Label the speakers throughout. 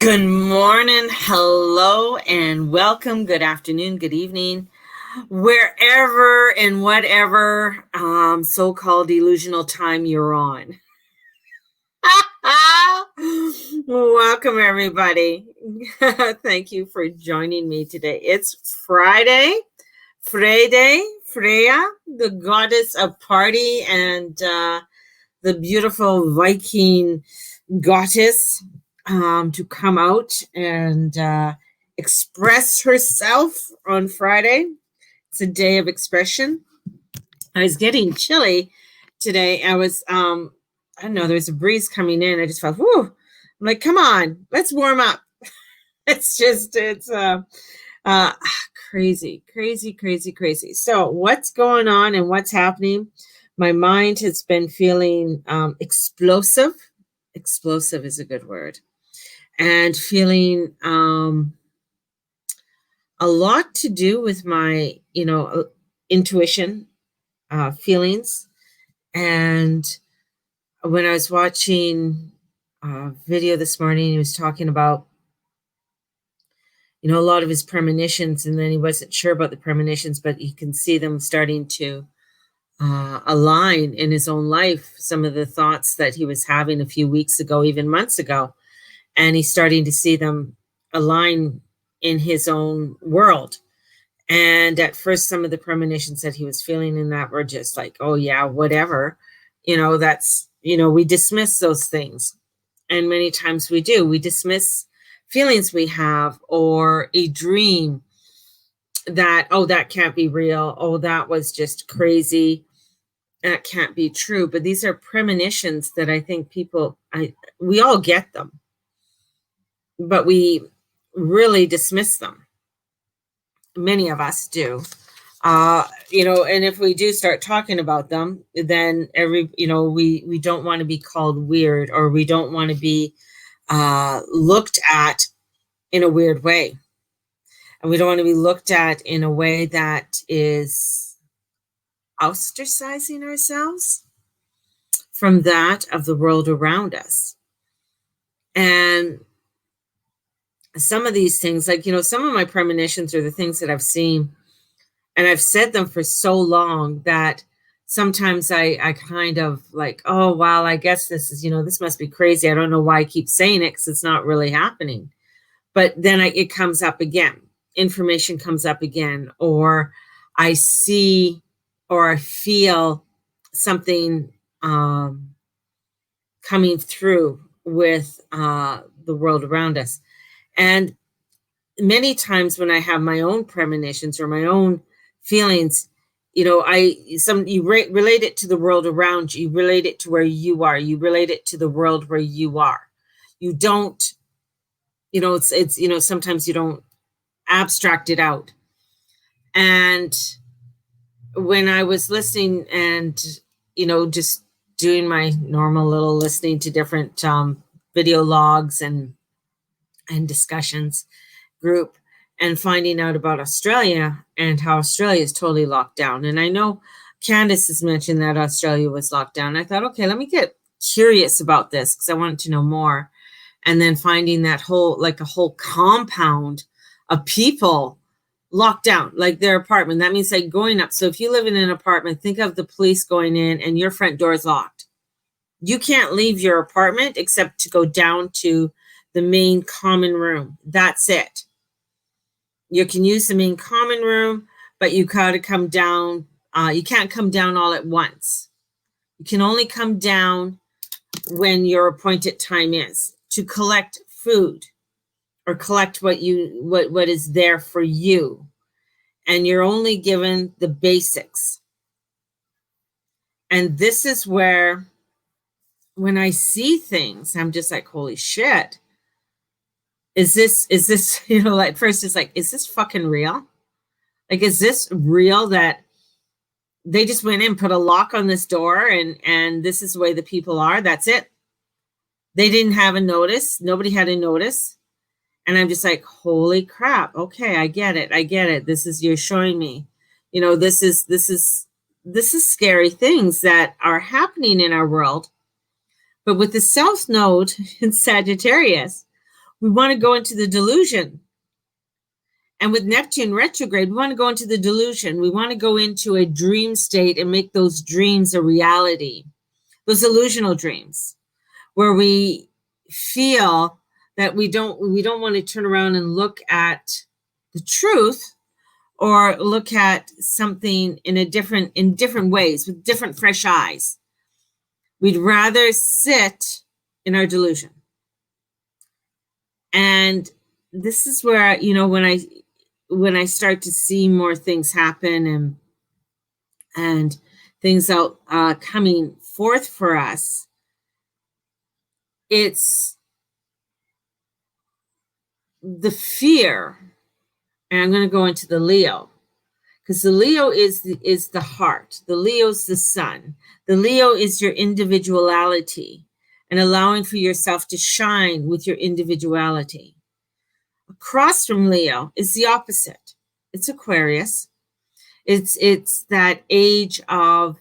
Speaker 1: Good morning, hello, and welcome. Good afternoon, good evening, wherever and whatever so-called delusional time you're on. Welcome, everybody. Thank you for joining me today. It's Friday, Freya, the goddess of party and the beautiful Viking goddess to come out and express herself on Friday. It's a day of expression. I was getting chilly today. I don't know, there's a breeze coming in. I just felt, whoo. I'm like, come on, let's warm up. It's crazy, crazy, crazy, crazy. So what's going on and what's happening? My mind has been feeling explosive. Explosive is a good word. And feeling a lot to do with my, intuition, feelings. And when I was watching a video this morning, he was talking about, a lot of his premonitions, and then he wasn't sure about the premonitions, but he can see them starting to align in his own life, some of the thoughts that he was having a few weeks ago, even months ago. And he's starting to see them align in his own world. And at first, some of the premonitions that he was feeling in that were just like, oh yeah, whatever, we dismiss those things. And many times we do, we dismiss feelings we have, or a dream that, oh, that can't be real. Oh, that was just crazy. That can't be true. But these are premonitions that I think we all get them, but we really dismiss them. Many of us do. And if we do start talking about them, then we don't want to be called weird, or we don't want to be looked at in a weird way. And we don't want to be looked at in a way that is ostracizing ourselves from that of the world around us. And some of these things, like, some of my premonitions are the things that I've seen, and I've said them for so long that sometimes I kind of like, oh, wow, I guess this is, this must be crazy. I don't know why I keep saying it, because it's not really happening. But then it comes up again. Information comes up again, or I see or I feel something coming through with the world around us. And many times when I have my own premonitions or my own feelings, you relate it to the world around you. You relate it to where you are. You relate it to the world where you are. You don't, it's sometimes you don't abstract it out. And when I was listening and, just doing my normal little listening to different video logs and discussions group, and finding out about Australia and how Australia is totally locked down. And I know Candace has mentioned that Australia was locked down. I thought, okay, let me get curious about this, because I wanted to know more. And then finding that a whole compound of people locked down, like their apartment. That means like going up. So if you live in an apartment, think of the police going in and your front door is locked. You can't leave your apartment except to go down to the main common room. That's it. You can use the main common room, but you got to come down. You can't come down all at once. You can only come down when your appointed time is to collect food or collect what is there for you. And you're only given the basics. And this is where, when I see things, I'm just like, holy shit. Is this, like, first it's like, is this fucking real? Like, is this real that they just went in, put a lock on this door, and this is the way the people are? That's it. They didn't have a notice. Nobody had a notice. And I'm just like, holy crap. Okay, I get it. This is, you're showing me, this is scary things that are happening in our world. But with the South Node in Sagittarius, we want to go into the delusion. And with Neptune retrograde, we want to go into the delusion. We want to go into a dream state and make those dreams a reality, those illusional dreams, where we feel that we don't want to turn around and look at the truth or look at something in different ways with different fresh eyes. We'd rather sit in our delusion. And this is where, when I start to see more things happen and things out coming forth for us, it's the fear. And I'm going to go into the Leo, because the Leo is the heart. The Leo's the sun. The Leo is your individuality and allowing for yourself to shine with your individuality. Across from Leo is the opposite. It's Aquarius. It's that age of,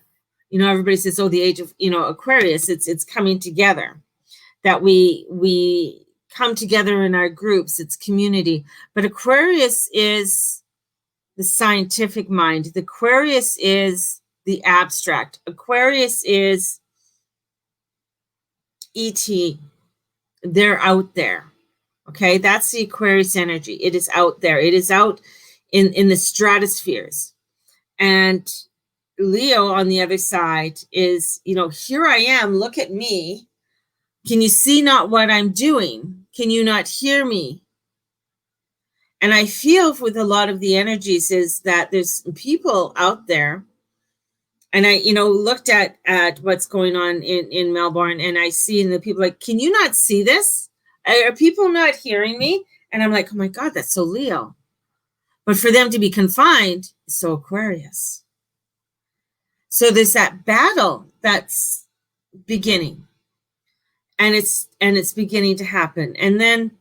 Speaker 1: everybody says, oh, the age of, Aquarius. It's coming together, that we come together in our groups. It's community. But Aquarius is the scientific mind. The Aquarius is the abstract. Aquarius is ET. They're out there. Okay, that's the Aquarius energy. It is out there. It is out in the stratospheres. And Leo on the other side is, here I am, look at me. Can you see not what I'm doing? Can you not hear me? And I feel with a lot of the energies is that there's people out there. And I, looked at what's going on in Melbourne, and I see the people like, can you not see this? Are people not hearing me? And I'm like, oh my God, that's so Leo. But for them to be confined is so Aquarius. So there's that battle that's beginning. And it's beginning to happen. And then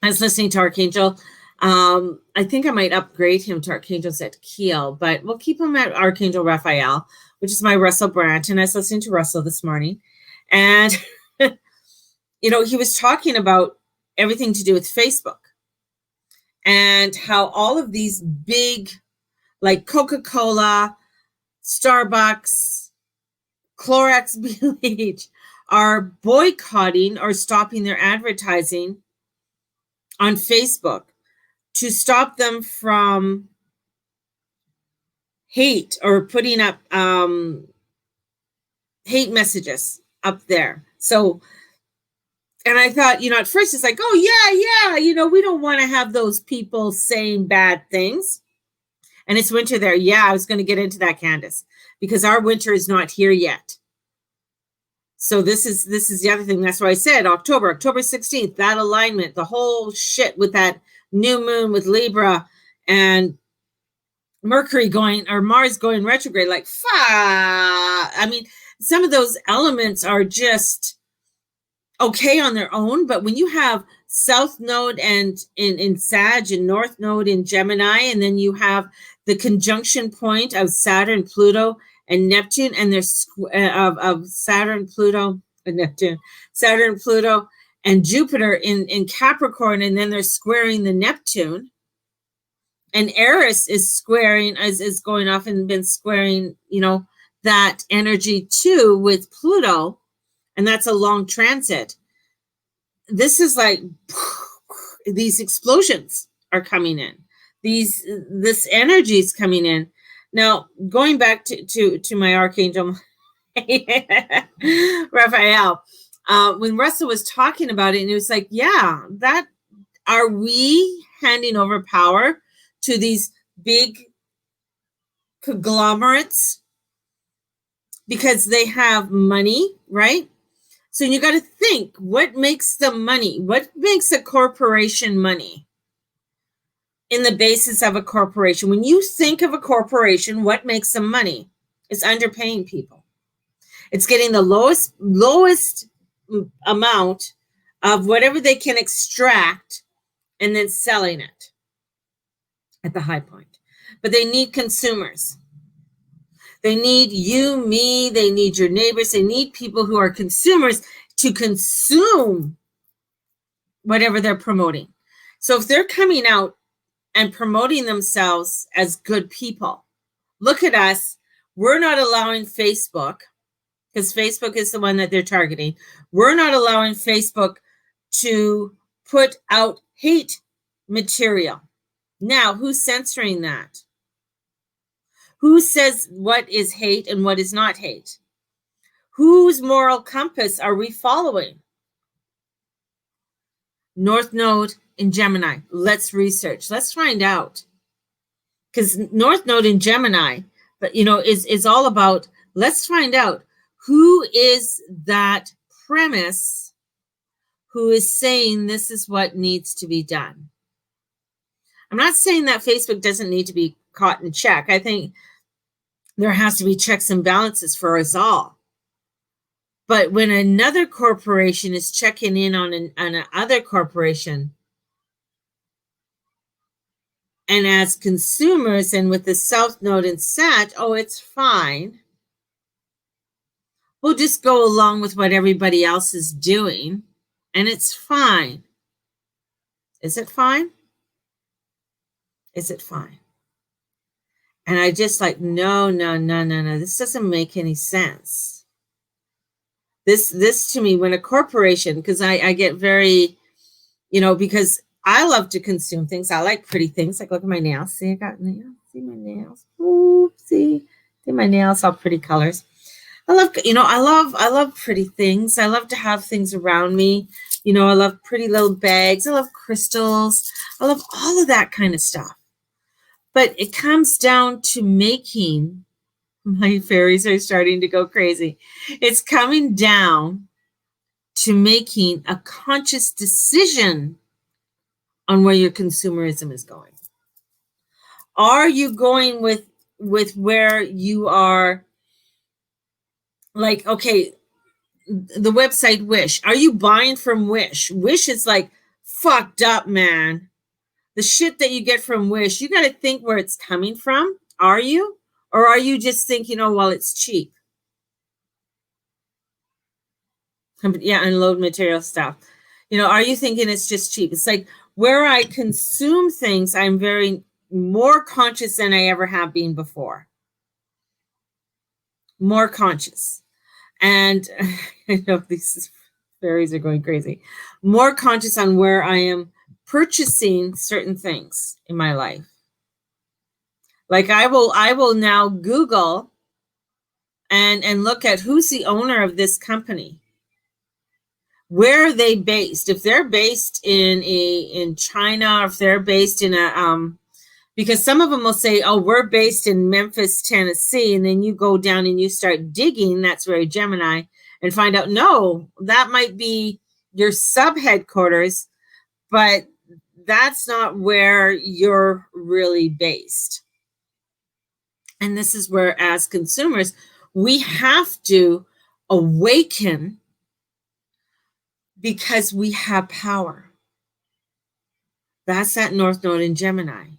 Speaker 1: I was listening to Archangel. I think I might upgrade him to Archangel Zadkiel, but we'll keep him at Archangel Raphael, which is my Russell Brand. And I was listening to Russell this morning. And he was talking about everything to do with Facebook and how all of these big, like Coca-Cola, Starbucks, Clorox Bleach, are boycotting or stopping their advertising on Facebook to stop them from hate or putting up hate messages up there. So, and I thought, at first it's like, oh, yeah, we don't want to have those people saying bad things. And it's winter there. Yeah, I was going to get into that, Candace, because our winter is not here yet. So this is the other thing. That's why I said October 16th, that alignment, the whole shit with that new moon with Libra and Mercury Mars going retrograde, like, I mean, some of those elements are just okay on their own, but when you have South Node and in Sag and North Node in Gemini, and then you have the conjunction point of Saturn, Pluto, and Neptune, and there's of Saturn, Pluto, and Neptune, Saturn, Pluto, and Jupiter in Capricorn, and then they're squaring the Neptune. And Eris is going off and been squaring, that energy too with Pluto. And that's a long transit. This is like these explosions are coming in. This energy is coming in. Now, going back to my Archangel Raphael, when Russell was talking about it, and it was like, yeah, that are we handing over power to these big conglomerates because they have money, right? So you got to think, what makes them money? What makes a corporation money? In the basis of a corporation, when you think of a corporation, what makes them money? It's underpaying people. It's getting the lowest amount of whatever they can extract and then selling it at the high point. But they need consumers. They need you, me, they need your neighbors, they need people who are consumers to consume whatever they're promoting. So if they're coming out and promoting themselves as good people, look at us. We're not allowing Facebook, because Facebook is the one that they're targeting. We're not allowing Facebook to put out hate material. Now, who's censoring that? Who says what is hate and what is not hate? Whose moral compass are we following? North Node in Gemini. Let's research. Let's find out. Because North Node in Gemini, but is all about, let's find out who is that premise who is saying this is what needs to be done. I'm not saying that Facebook doesn't need to be caught in check. I think there has to be checks and balances for us all. But when another corporation is checking in on another corporation, and as consumers and with the South Node and Sat, oh, it's fine. We'll just go along with what everybody else is doing, and it's fine. Is it fine? Is it fine? And I just like, no. This doesn't make any sense. This to me, when a corporation, because I get very, because I love to consume things. I like pretty things. Like, look at my nails. See, I got nails. See my nails. Ooh, see my nails, all pretty colors. I love pretty things. I love to have things around me. I love pretty little bags. I love crystals. I love all of that kind of stuff. But it comes down to making, my fairies are starting to go crazy. It's coming down to making a conscious decision on where your consumerism is going. Are you going with where you are, like, okay, the website Wish. Are you buying from Wish? Wish is like fucked up, man. The shit that you get from Wish, you got to think where it's coming from. Are you? Or are you just thinking, oh, well, it's cheap? Yeah, unload material stuff. Are you thinking it's just cheap? It's like where I consume things, I'm very more conscious than I ever have been before. More conscious. And I know these fairies are going crazy. More conscious on where I am purchasing certain things in my life. Like I will now Google and look at who's the owner of this company. Where are they based? If they're based in China, or if they're based in because some of them will say, oh, we're based in Memphis, Tennessee. And then you go down and you start digging, that's very Gemini, and find out, no, that might be your sub-headquarters, but that's not where you're really based. And this is where, as consumers, we have to awaken because we have power. That's that North Node in Gemini.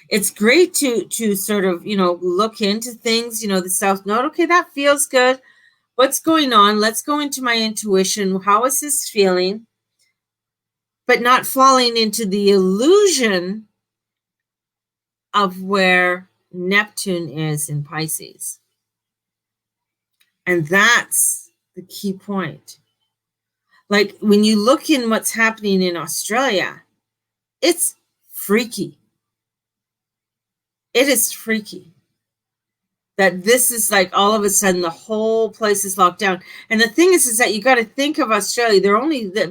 Speaker 1: It's great to sort of, look into things, the South Node. Okay, that feels good. What's going on? Let's go into my intuition. How is this feeling? But not falling into the illusion of where Neptune is in Pisces. And that's the key point. Like when you look in what's happening in Australia, it's freaky. It is freaky that this is like all of a sudden the whole place is locked down. And the thing is that you got to think of Australia.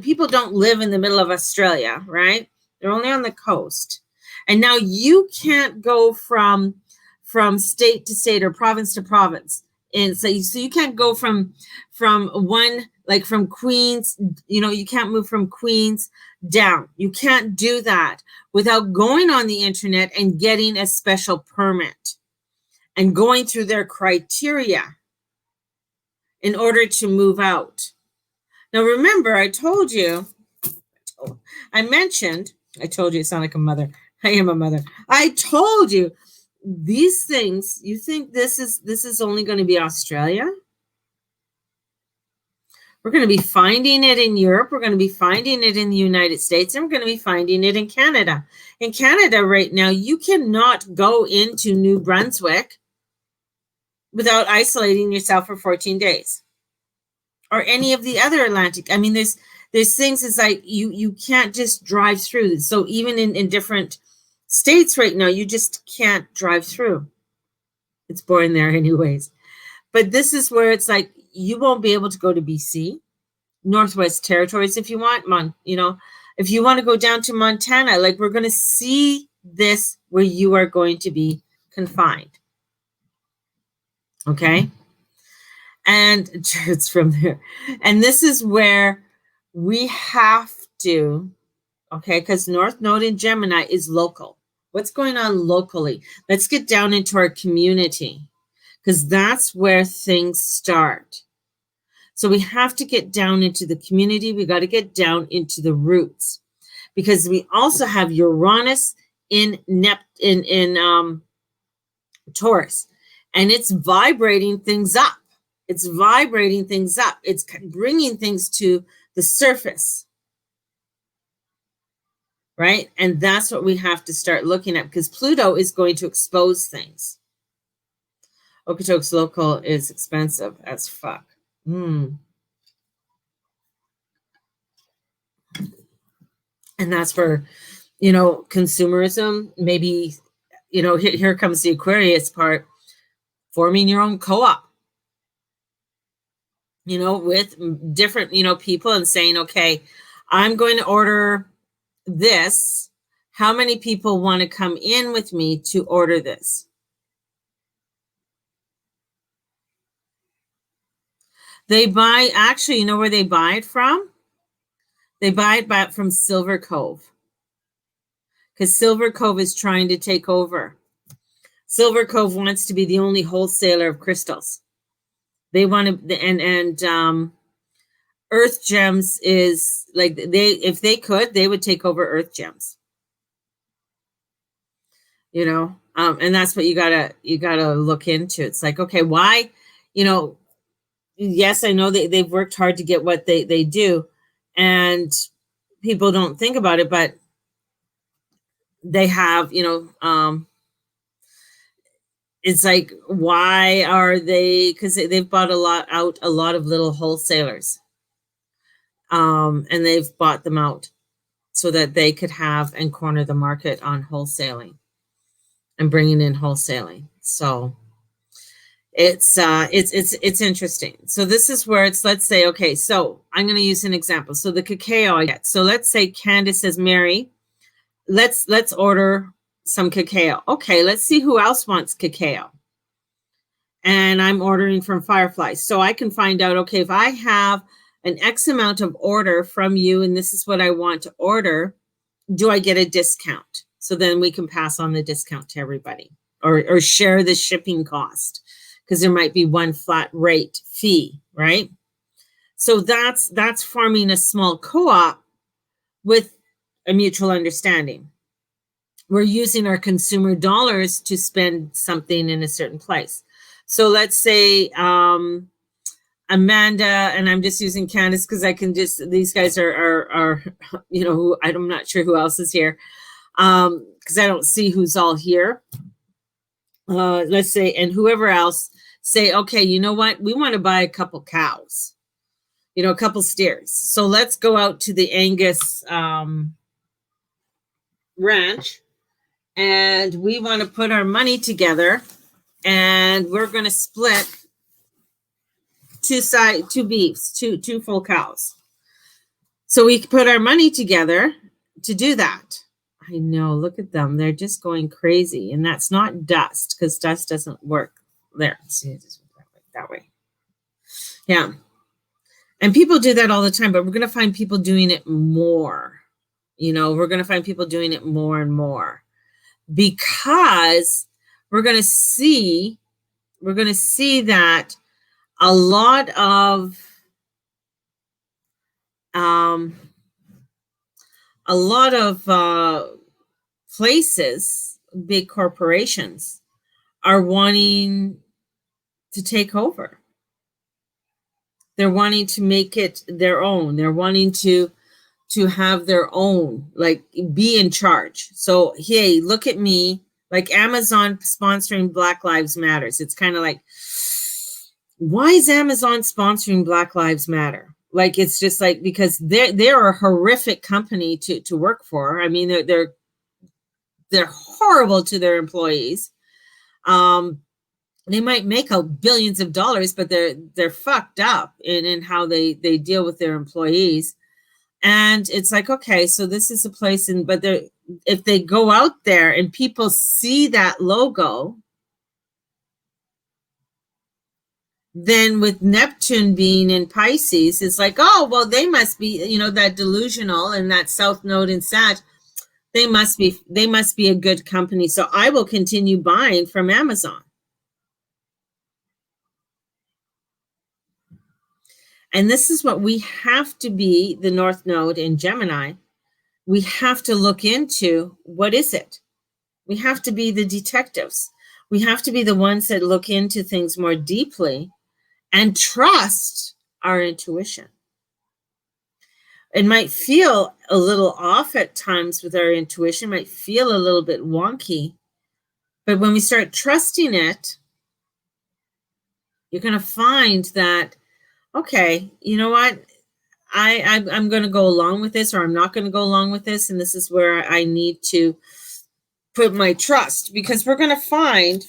Speaker 1: People don't live in the middle of Australia, right? They're only on the coast. And now you can't go from state to state or province to province. And so you can't go from one, like from Queens, you can't move from Queens down. You can't do that without going on the internet and getting a special permit and going through their criteria in order to move out. Now, remember, I told you, I told you, I sound like a mother. I am a mother. I told you these things, you think this is only going to be Australia? We're going to be finding it in Europe. We're going to be finding it in the United States, and we're going to be finding it in Canada. In Canada right now, you cannot go into New Brunswick without isolating yourself for 14 days, or any of the other Atlantic. I mean, there's things, it's like you can't just drive through. So even in different states right now, you just can't drive through. It's boring there anyways. But this is where it's like, you won't be able to go to BC, Northwest Territories if you want, if you want to go down to Montana, like, we're going to see this where you are going to be confined. Okay. And it's from there. And this is where we have to, okay, because North Node in Gemini is local. What's going on locally? Let's get down into our community, because that's where things start. So we have to get down into the community. We got to get down into the roots, because we also have Uranus in Taurus, and it's vibrating things up. It's vibrating things up. It's bringing things to the surface, right? And that's what we have to start looking at, because Pluto is going to expose things. Okotoks local is expensive as fuck. And that's for, consumerism. Maybe, here comes the Aquarius part, forming your own co-op, with different, people, and saying, okay, I'm going to order this. How many people want to come in with me to order this? They buy, actually, you know where they buy it from? They buy it back from Silver Cove, because Silver Cove is trying to take over. Silver Cove wants to be the only wholesaler of crystals. They want to, and Earth Gems is like, if they could, they would take over Earth Gems. And that's what you gotta look into. It's like, okay, why, yes, I know they've worked hard to get what they do, and people don't think about it, but they have, it's like, why are they? Because they've bought a lot of little wholesalers, and they've bought them out so that they could have and corner the market on wholesaling and bringing in wholesaling. So it's interesting. So this is where it's, let's say, okay, so I'm going to use an example. So the cacao I get. So let's say Candace says, Mary, let's order some cacao. Okay, let's see who else wants cacao. And I'm ordering from Firefly. So I can find out, okay, if I have an X amount of order from you, and this is what I want to order, do I get a discount? So then we can pass on the discount to everybody, or share the shipping cost, because there might be one flat rate fee, right? So that's forming a small co-op with a mutual understanding. We're using our consumer dollars to spend something in a certain place. So let's say Amanda, and I'm just using Candace because I can just, these guys are who, I'm not sure who else is here, because I don't see who's all here. Let's say, and whoever else say, okay, you know what? We want to buy a couple cows, a couple steers. So let's go out to the Angus ranch, and we want to put our money together, and we're going to split two beefs, two full cows. So we put our money together to do that. I know, look at them. They're just going crazy. And that's not dust, because dust doesn't work there. See, that way. Yeah. And people do that all the time, but we're going to find people doing it more. We're going to find people doing it more and more, because we're going to see that a lot of places, big corporations, are wanting to take over. They're wanting to make it their own. They're wanting to have their own, like be in charge. So, hey, look at me, like Amazon sponsoring Black Lives Matters. It's kind of like, why is Amazon sponsoring Black Lives Matter? Like, it's just like, because they're a horrific company to work for. I mean, they're horrible to their employees. They might make out billions of dollars, but they're fucked up in how they deal with their employees. And it's like, okay, so this is a place, but if they go out there and people see that logo, then with Neptune being in Pisces, it's like, oh, well, they must be, that delusional and that South Node in Sag, they must be a good company. So I will continue buying from Amazon. And this is what we have to be, the North Node in Gemini. We have to look into, what is it? We have to be the detectives. We have to be the ones that look into things more deeply and trust our intuition. It might feel a little off at times with our intuition, might feel a little bit wonky, but when we start trusting it, you're going to find that, okay, you know what? I'm going to go along with this, or I'm not going to go along with this. And this is where I need to put my trust, because we're going to find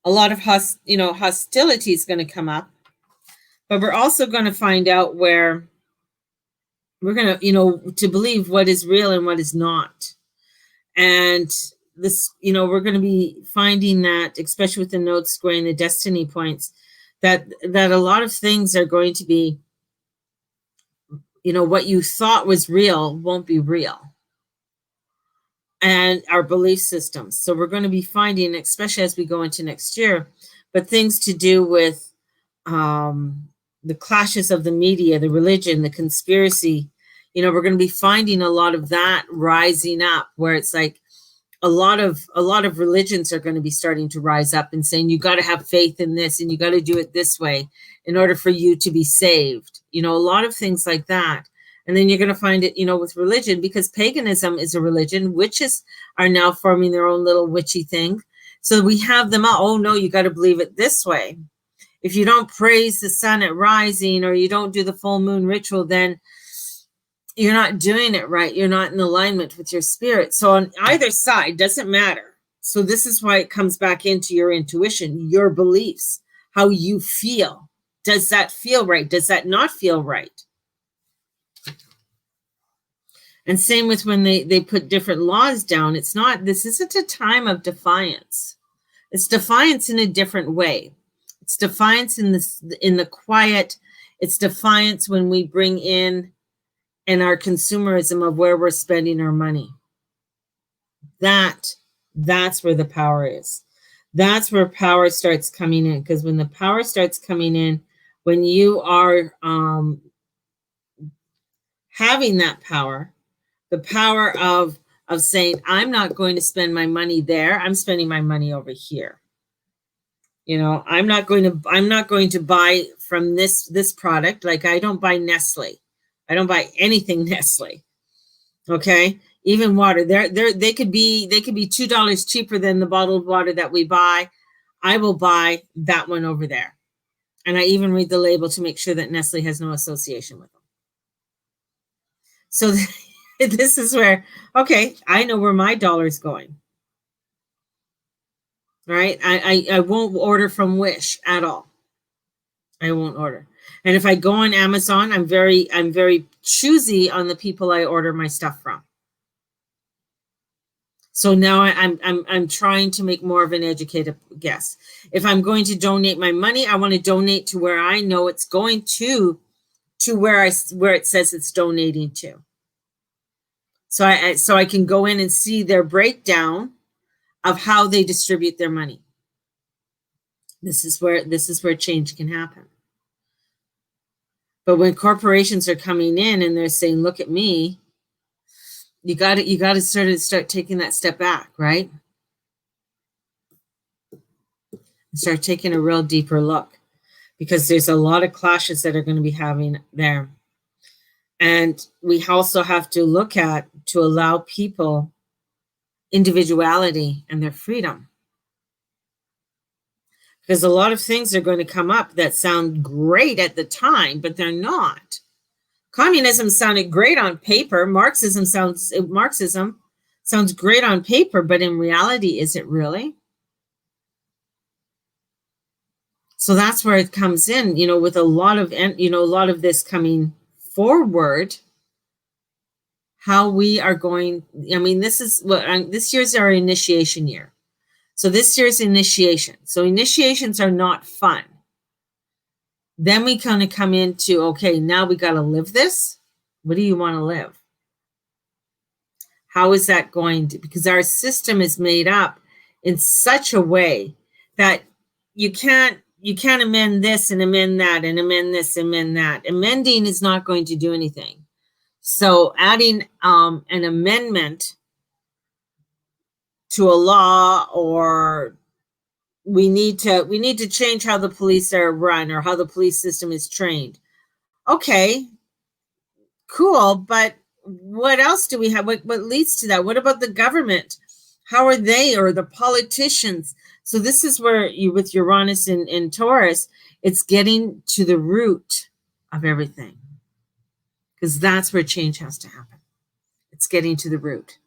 Speaker 1: a lot of hostility is going to come up, but we're also going to find out where we're going to, to believe what is real and what is not. And this, we're going to be finding that, especially with the nodes squaring the destiny points, that a lot of things are going to be, what you thought was real won't be real. And our belief systems. So we're going to be finding, especially as we go into next year, but things to do with the clashes of the media, the religion, the conspiracy. We're going to be finding a lot of that rising up, where it's like a lot of religions are going to be starting to rise up and saying, you got to have faith in this and you got to do it this way in order for you to be saved. A lot of things like that. And then you're going to find it, with religion, because paganism is a religion. Witches are now forming their own little witchy thing. So we have them all. Oh, no, you got to believe it this way. If you don't praise the sun at rising, or you don't do the full moon ritual, then you're not doing it right. You're not in alignment with your spirit. So on either side, doesn't matter. So this is why it comes back into your intuition, your beliefs, how you feel. Does that feel right? Does that not feel right? And same with when they put different laws down. This isn't a time of defiance. It's defiance in a different way. It's defiance in the quiet. It's defiance when we bring in our consumerism of where we're spending our money. That's where the power is. That's where power starts coming in. Because when the power starts coming in, when you are having that power, the power of saying, I'm not going to spend my money there. I'm spending my money over here. I'm not going to buy from this product. Like, I don't buy Nestle. I don't buy anything Nestle. Okay. Even water. They could be $2 cheaper than the bottled water that we buy. I will buy that one over there. And I even read the label to make sure that Nestle has no association with them. So this is where, okay, I know where my dollar's going. Right? I won't order from Wish at all. I won't order. And if I go on Amazon, I'm very choosy on the people I order my stuff from. So now I'm trying to make more of an educated guess. If I'm going to donate my money, I want to donate to where I know it's going to where it says it's donating to. So I can go in and see their breakdown of how they distribute their money. This is where change can happen. But when corporations are coming in and they're saying, look at me, you got to start taking that step back, right? Start taking a real deeper look. because there's a lot of clashes that are going to be having there. And we also have to look at to allow people individuality and their freedom. Because a lot of things are going to come up that sound great at the time, but they're not. Communism sounded great on paper. Marxism sounds great on paper, but in reality, is it really? So that's where it comes in, with a lot of this coming forward, how we are going. I mean, this year's our initiation year. So this year's initiation. So initiations are not fun. Then we kind of come into, okay, now we got to live this. What do you want to live? How is that going to, because our system is made up in such a way that you can't amend this and amend that and amend this, amend that. Amending is not going to do anything. So adding an amendment to a law, or we need to change how the police are run or how the police system is trained. Okay, cool, but what else do we have? What leads to that? What about the government? How are they, or the politicians? So this is where you, with Uranus in Taurus, it's getting to the root of everything, because that's where change has to happen. It's getting to the root.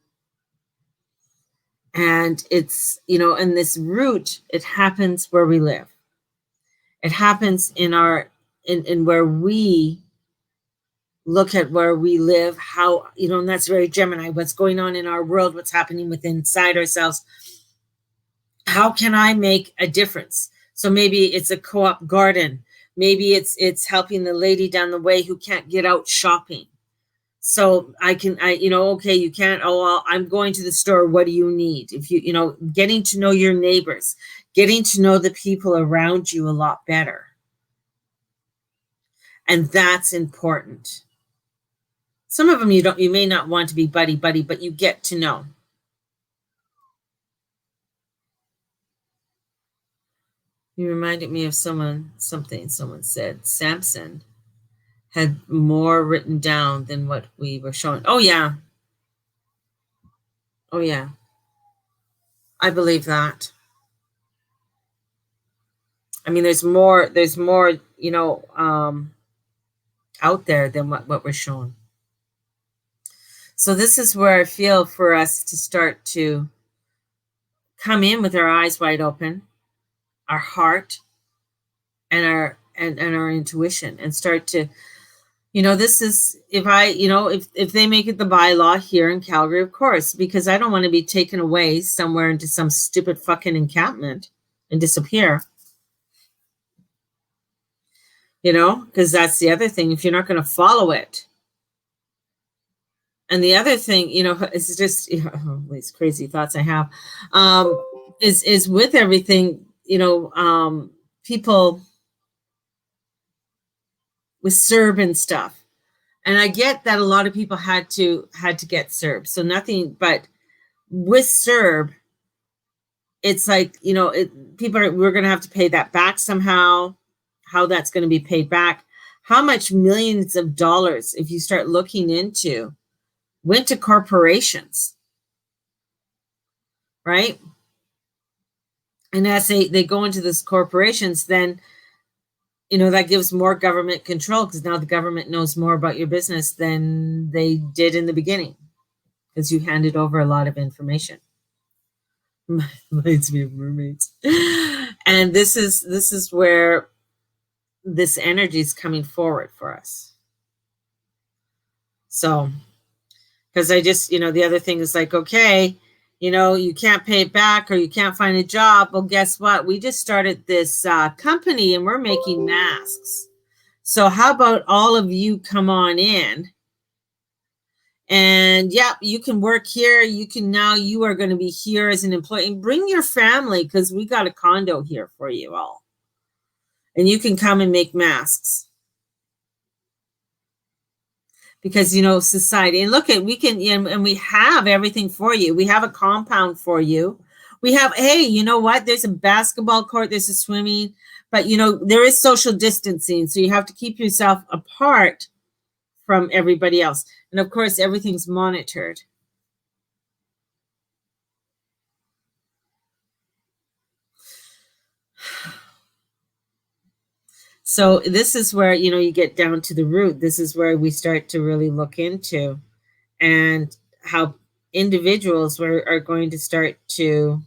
Speaker 1: And it's, and this root, it happens where we live. It happens in where we look at where we live, how, and that's very Gemini, what's going on in our world, what's happening within inside ourselves. How can I make a difference? So maybe it's a co-op garden. Maybe it's helping the lady down the way who can't get out shopping. So okay, you can't, oh, well, I'm going to the store. What do you need? If getting to know your neighbors, getting to know the people around you a lot better. And that's important. Some of them you may not want to be buddy, but you get to know. You reminded me of something someone said. Samson had more written down than what we were showing. Oh yeah. I believe that. I mean, there's more, out there than what we're showing. So this is where I feel for us to start to come in with our eyes wide open, our heart, and our intuition, and start to, this is, if they make it the bylaw here in Calgary, of course, because I don't want to be taken away somewhere into some stupid fucking encampment and disappear. Because that's the other thing, if you're not going to follow it. And the other thing, is just these crazy thoughts I have, is with everything, people with CERB and stuff. And I get that a lot of people had to get CERB. So nothing, but with CERB, it's like, we're going to have to pay that back somehow. How that's going to be paid back, how much millions of dollars, if you start looking into, went to corporations, right? And as they go into these corporations, then, that gives more government control, because now the government knows more about your business than they did in the beginning, because you handed over a lot of information. Reminds me of mermaids. And this is where this energy is coming forward for us. So, because I just, the other thing is like, okay, you can't pay it back, or you can't find a job. Well, guess what? We just started this company, and we're making masks. So how about all of you come on in, and you can work here. You are going to be here as an employee, and bring your family, because we got a condo here for you all. And you can come and make masks. Because, society, and look at, we can, and we have everything for you. We have a compound for you. We have, hey, you know what? There's a basketball court, there's a swimming But, you know, there is social distancing, so you have to keep yourself apart from everybody else. And of course, everything's monitored. So this is where, you know, you get down to the root. This is where we start to really look into, and how individuals are going to start to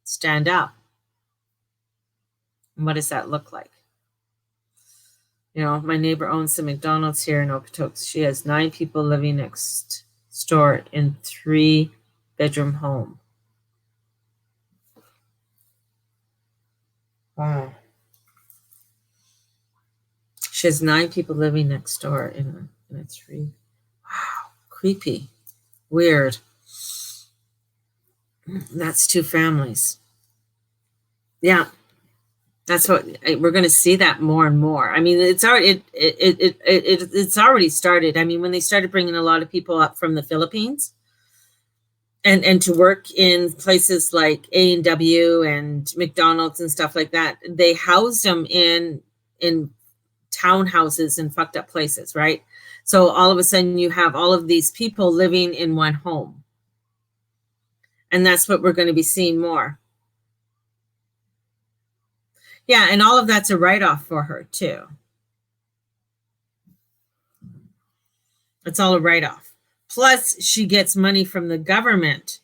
Speaker 1: stand up. And what does that look like? You know, my neighbor owns the McDonald's here in Okotoks. She has 9 people living next door in 3-bedroom home. Wow. She has 9 people living next door in a 3. Wow, creepy, weird. That's 2 families. Yeah. That's what we're going to see, that more and more. I mean, it's already it's already started. I mean, when they started bringing a lot of people up from the Philippines and to work in places like A&W and McDonald's and stuff like that, they housed them in townhouses and fucked up places, right? So all of a sudden you have all of these people living in one home. And that's what we're going to be seeing more. Yeah, and all of that's a write-off for her, too. It's all a write-off. Plus, she gets money from the government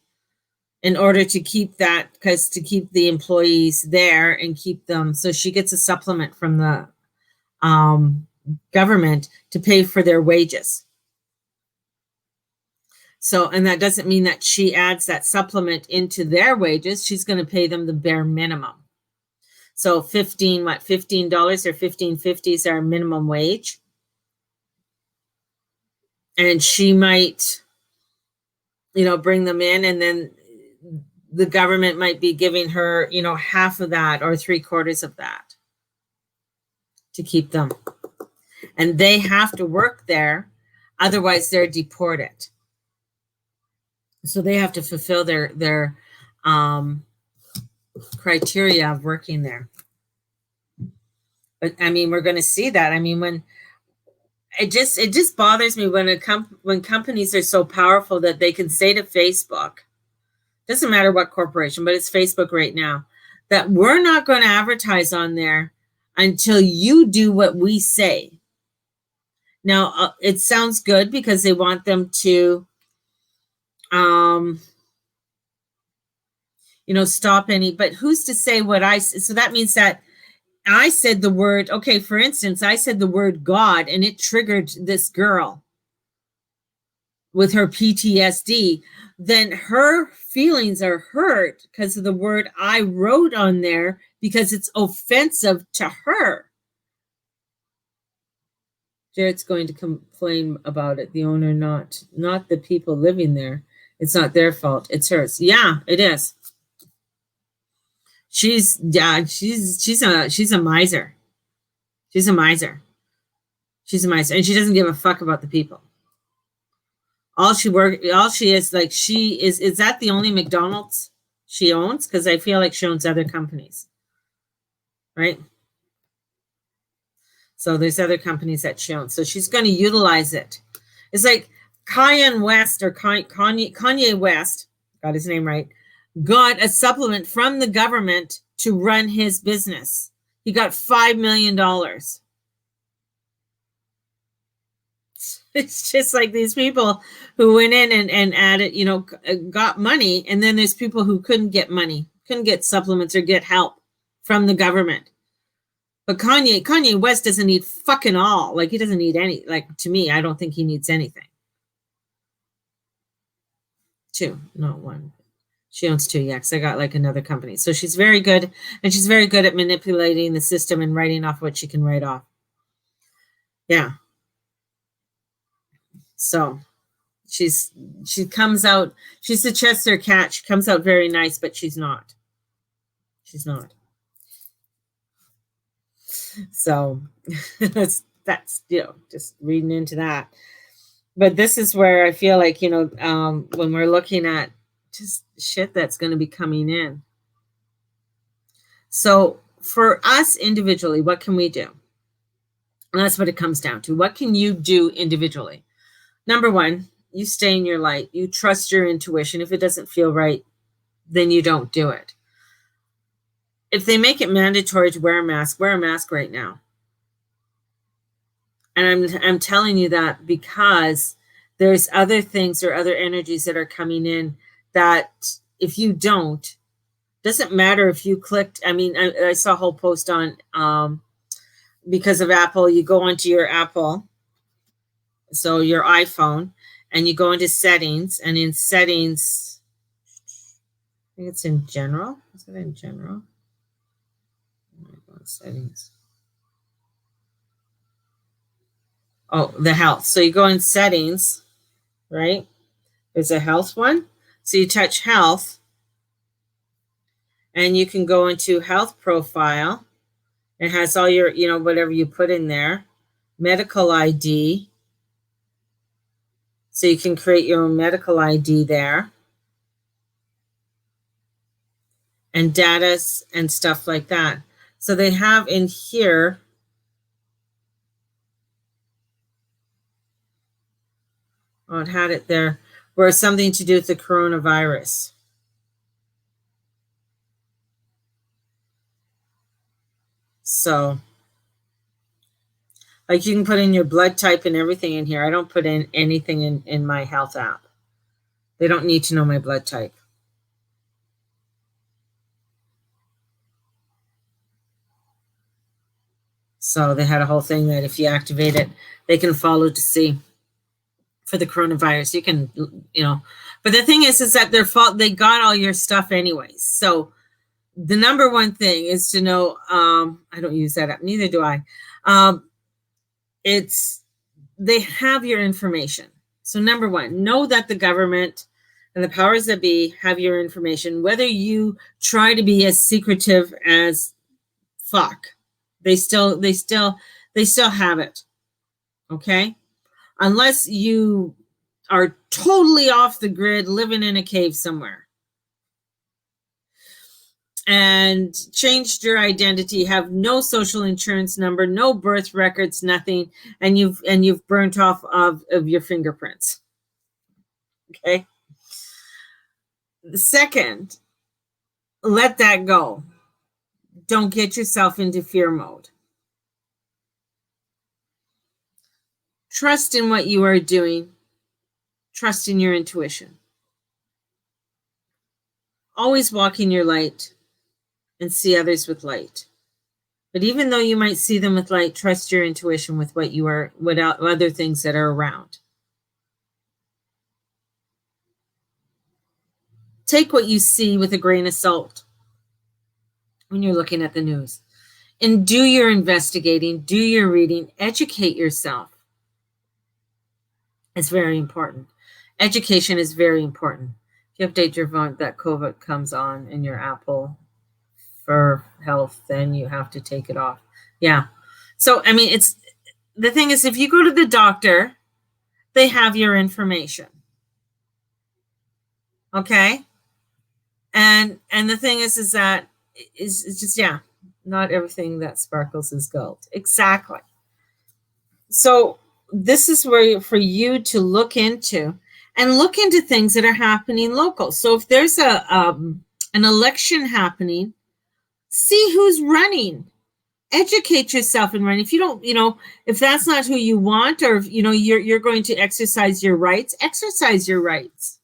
Speaker 1: in order to keep that, because to keep the employees there and keep them. So she gets a supplement from the government to pay for their wages. So, and that doesn't mean that she adds that supplement into their wages. She's going to pay them the bare minimum. So $15 or $15.50 is our minimum wage. And she might, you know, bring them in, and then the government might be giving her, you know, half of that or 3/4 of that to keep them. And they have to work there, otherwise they're deported. So they have to fulfill their criteria of working there. But I mean, we're going to see that. I mean, when it just bothers me when when companies are so powerful that they can say to Facebook, doesn't matter what corporation, but it's Facebook right now, that we're not going to advertise on there until you do what we say. Now, it sounds good because they want them to, you know, stop any, but who's to say what so that means that I said the word, okay, for instance, I said the word God and it triggered this girl with her PTSD, then her feelings are hurt because of the word I wrote on there because it's offensive to her. Jared's going to complain about it, the owner, not the people living there. It's not their fault, it's hers. Yeah, it is. She's a miser. She's a miser. She's a miser. And she doesn't give a fuck about the people. All she is, like, is that the only McDonald's she owns? Because I feel like she owns other companies. Right? So there's other companies that she owns. So she's going to utilize it. It's like Kanye West, got his name right, got a supplement from the government to run his business. He got $5 million. It's just like these people who went in and added, you know, got money. And then there's people who couldn't get money, couldn't get supplements or get help from the government. But Kanye West doesn't need fucking all. Like, he doesn't need any. Like, to me, I don't think he needs anything. 2, not 1. She owns 2, yeah, because I got like another company. So she's very good, and she's very good at manipulating the system and writing off what she can write off. Yeah. So she comes out, she's the Chester cat. She comes out very nice, but she's not. She's not. So that's, you know, just reading into that. But this is where I feel like, you know, when we're looking at just shit that's going to be coming in. So for us individually, what can we do? And that's what it comes down to. What can you do individually? Number one, you stay in your light. You trust your intuition. If it doesn't feel right, then you don't do it. If they make it mandatory to wear a mask right now. And I'm telling you that because there's other things or other energies that are coming in that if you don't, doesn't matter if you clicked. I mean, I saw a whole post on because of Apple, you go onto your Apple, so your iPhone, and you go into settings, and in settings, I think it's in general. Is it in general? Settings. Oh, the health. So you go in settings, right? There's a health one. So you touch health, and you can go into health profile. It has all your, whatever you put in there. Medical ID. So you can create your own medical ID there. And data and stuff like that. So they have in here, oh, it had it there, where it's something to do with the coronavirus. So, like, you can put in your blood type and everything in here. I don't put in anything in my health app. They don't need to know my blood type. So they had a whole thing that if you activate it, they can follow to see for the coronavirus. You can, but the thing is that they got all your stuff anyways. So the number one thing is to know, I don't use that app, neither do I. They have your information. So number one, know that the government and the powers that be have your information, whether you try to be as secretive as fuck. They still have it. Okay? Unless you are totally off the grid, living in a cave somewhere, and changed your identity, have no social insurance number, no birth records, nothing, and you've burnt off of your fingerprints. Okay? The second, let that go. Don't get yourself into fear mode. Trust in what you are doing. Trust in your intuition. Always walk in your light and see others with light. But even though you might see them with light, trust your intuition with what other things that are around. Take what you see with a grain of salt when you're looking at the news. And do your investigating, do your reading, educate yourself. It's very important. Education is very important. If you update your phone, that COVID comes on in your Apple for health, then you have to take it off. Yeah. So, I mean, the thing is, if you go to the doctor, they have your information. Okay. And the thing is that it's just, not everything that sparkles is gold. Exactly. So this is where for you to look into things that are happening local. So if there's an election happening, see who's running. Educate yourself in running. If you don't, if that's not who you want, or if, you're going to exercise your rights, exercise your rights.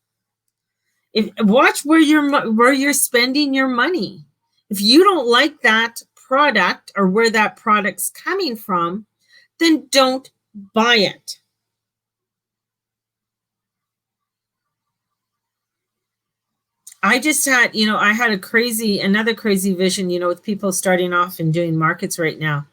Speaker 1: Watch where you're spending your money. If you don't like that product or where that product's coming from, then don't buy it. I just had, I had another crazy vision, with people starting off and doing markets right now.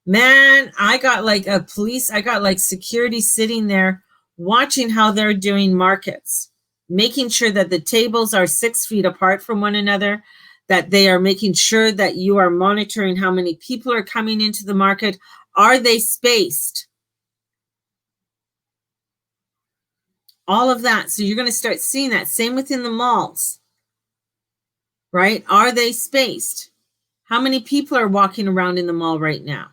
Speaker 1: Man, I got like security sitting there watching how they're doing markets, making sure that the tables are 6 feet apart from one another, that they are making sure that you are monitoring how many people are coming into the market. Are they spaced? All of that. So you're going to start seeing that. Same within the malls, right? Are they spaced? How many people are walking around in the mall right now?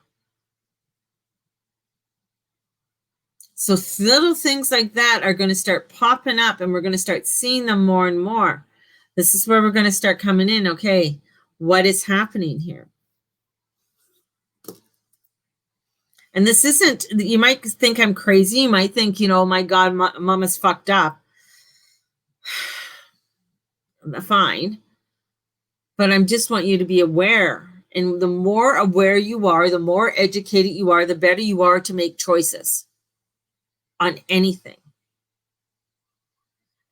Speaker 1: So little things like that are going to start popping up, and we're going to start seeing them more and more. This is where we're going to start coming in. Okay, what is happening here? And this isn't, you might think I'm crazy. You might think, oh my God, mama's fucked up. Fine. But I just want you to be aware. And the more aware you are, the more educated you are, the better you are to make choices on anything.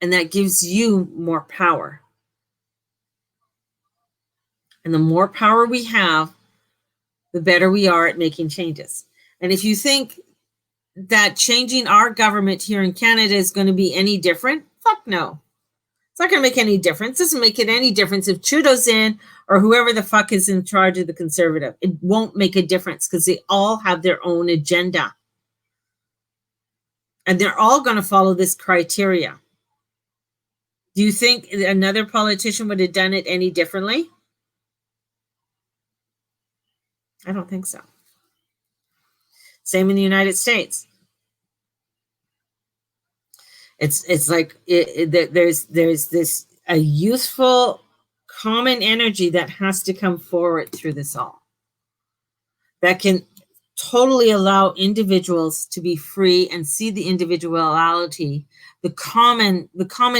Speaker 1: And that gives you more power. And the more power we have, the better we are at making changes. And if you think that changing our government here in Canada is going to be any different, fuck no. It's not going to make any difference. It doesn't make it any difference if Trudeau's in or whoever the fuck is in charge of the Conservative. It won't make a difference because they all have their own agenda. And they're all going to follow this criteria. Do you think another politician would have done it any differently? I don't think so. Same in the United States. It's like there's this a youthful common energy that has to come forward through this all, that can totally allow individuals to be free and see the individuality, the common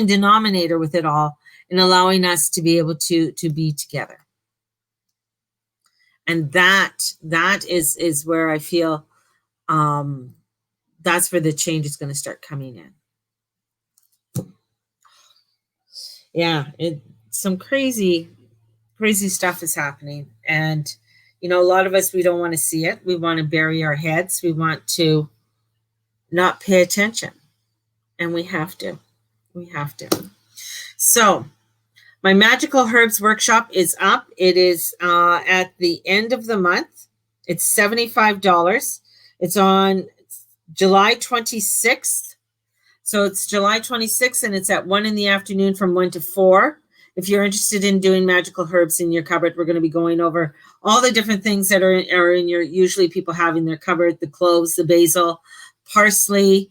Speaker 1: denominator with it all, and allowing us to be able to be together. And that is where I feel that's where the change is going to start coming in. Yeah, some crazy stuff is happening. And, a lot of us, we don't want to see it. We want to bury our heads. We want to not pay attention. And we have to. So my Magical Herbs workshop is up. It is at the end of the month. It's $75. It's on July 26th. So it's July 26th, and it's at 1 p.m. from 1 to 4. If you're interested in doing magical herbs in your cupboard, we're going to be going over all the different things that are in your, usually people have in their cupboard, the cloves, the basil, parsley,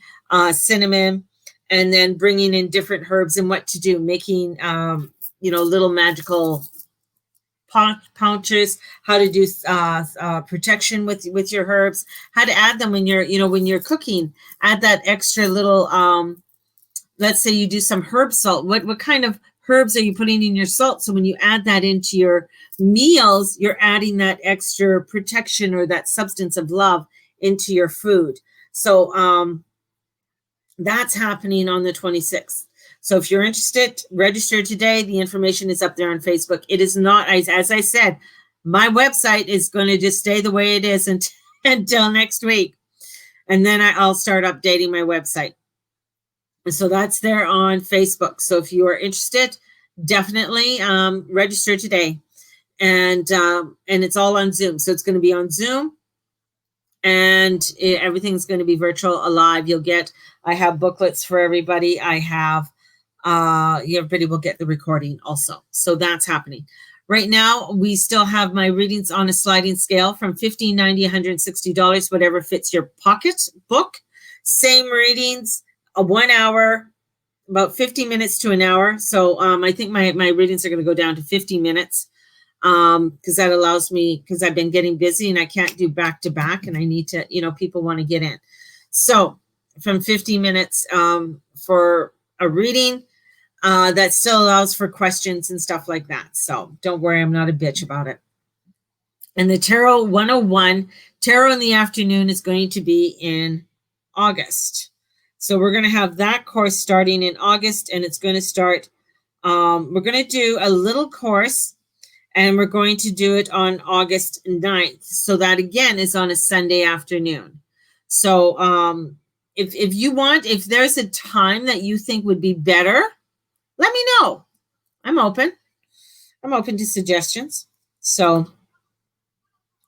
Speaker 1: cinnamon, and then bringing in different herbs and what to do, making, little magical pouches, how to do protection with your herbs, how to add them when you're cooking, add that extra little, let's say you do some herb salt. What kind of herbs are you putting in your salt? So when you add that into your meals, you're adding that extra protection or that substance of love into your food. So that's happening on the 26th. So if you're interested, register today. The information is up there on Facebook. It is not, as I said, my website is going to just stay the way it is until next week. And then I'll start updating my website. So that's there on Facebook. So if you are interested, definitely register today. And it's all on Zoom. So it's going to be on Zoom. And everything's going to be virtual, alive. I have booklets for everybody. I have everybody will get the recording also. So that's happening. Right now, we still have my readings on a sliding scale from $15, $90, $160, whatever fits your pocketbook. Same readings, 1 hour, about 50 minutes to an hour. So I think my readings are going to go down to 50 minutes because that allows me, because I've been getting busy and I can't do back to back, and I need to, people want to get in. So from 50 minutes for a reading, that still allows for questions and stuff like that. So don't worry, I'm not a bitch about it. And the Tarot 101, Tarot in the Afternoon, is going to be in August. So we're going to have that course starting in August, and it's going to start, we're going to do a little course, and we're going to do it on August 9th. So that, again, is on a Sunday afternoon. So if you want, if there's a time that you think would be better, let me know. I'm open to suggestions. So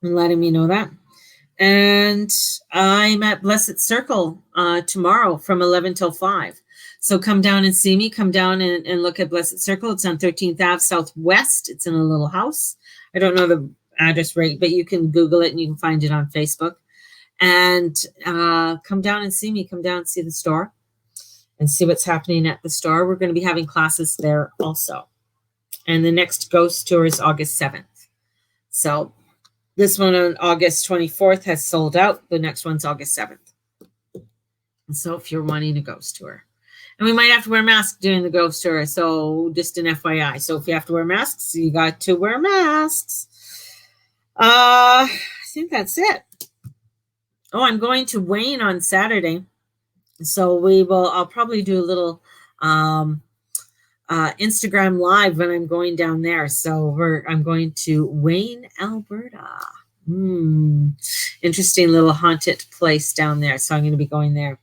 Speaker 1: I'm letting me know that. And I'm at Blessed Circle tomorrow from 11 till 5. So come down and see me. Come down and look at Blessed Circle. It's on 13th Ave Southwest. It's in a little house. I don't know the address right, but you can Google it and you can find it on Facebook. And come down and see me. Come down and see the store and see what's happening at the store. We're going to be having classes there also. And the next ghost tour is August 7th. So this one on August 24th has sold out. The next one's August 7th. And so if you're wanting a ghost tour, and we might have to wear masks during the ghost tour. So just an FYI. So if you have to wear masks, you got to wear masks. I think that's it. Oh, I'm going to Wayne on Saturday. So I'll probably do a little Instagram live when I'm going down there. So I'm going to Wayne, Alberta. Interesting little haunted place down there. So I'm going to be going there.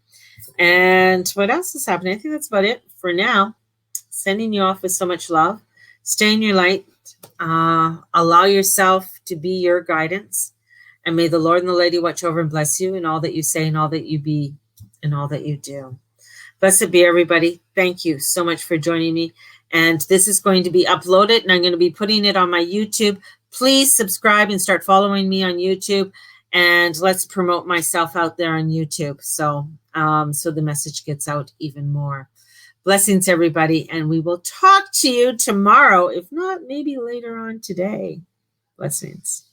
Speaker 1: And what else is happening? I think that's about it for now. Sending you off with so much love. Stay in your light. Allow yourself to be your guidance. And may the Lord and the Lady watch over and bless you in all that you say and all that you be and all that you do. Blessed be everybody. Thank you so much for joining me. And this is going to be uploaded, and I'm going to be putting it on my YouTube. Please subscribe and start following me on YouTube. And let's promote myself out there on YouTube. So the message gets out even more. Blessings, everybody. And we will talk to you tomorrow, if not, maybe later on today. Blessings.